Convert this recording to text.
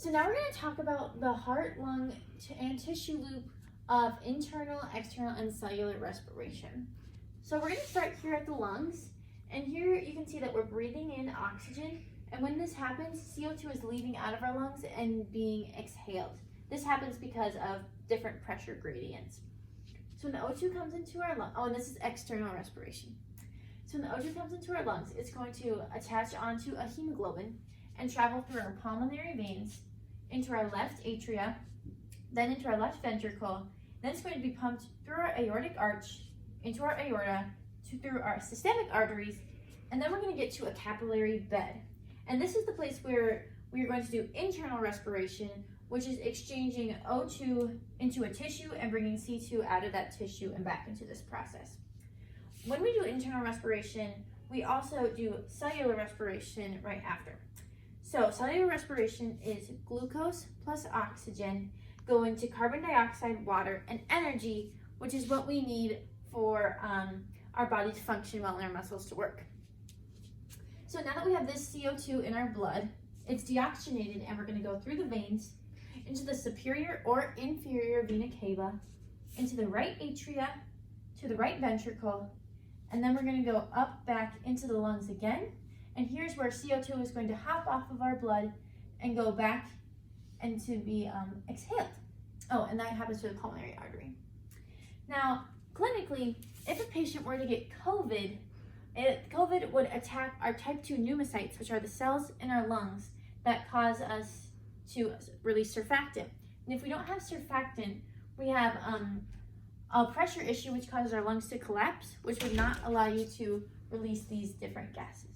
So now we're going to talk about the heart, lung, and tissue loop of internal, external, and cellular respiration. So we're going to start here at the lungs, and here you can see that we're breathing in oxygen, and when this happens, CO2 is leaving out of our lungs and being exhaled. This happens because of different pressure gradients. So when the O2 comes into our lungs, and this is external respiration. So when the O2 comes into our lungs, it's going to attach onto a hemoglobin and travel through our pulmonary veins into our left atria, then into our left ventricle. Then it's going to be pumped through our aortic arch, into our aorta, through our systemic arteries, and then we're going to get to a capillary bed. And this is the place where we are going to do internal respiration, which is exchanging O2 into a tissue and bringing C2 out of that tissue and back into this process. When we do internal respiration, we also do cellular respiration right after. So cellular respiration is glucose plus oxygen going to carbon dioxide, water, and energy, which is what we need for our body to function well and our muscles to work. So now that we have this CO2 in our blood, it's deoxygenated, and we're going to go through the veins into the superior or inferior vena cava, into the right atria, to the right ventricle, and then we're going to go up back into the lungs again. And here's where CO2 is going to hop off of our blood and go back and to be exhaled. Oh, and that happens to the pulmonary artery. Now, clinically, if a patient were to get COVID, COVID would attack our type 2 pneumocytes, which are the cells in our lungs that cause us to release surfactant. And if we don't have surfactant, we have a pressure issue which causes our lungs to collapse, which would not allow you to release these different gases.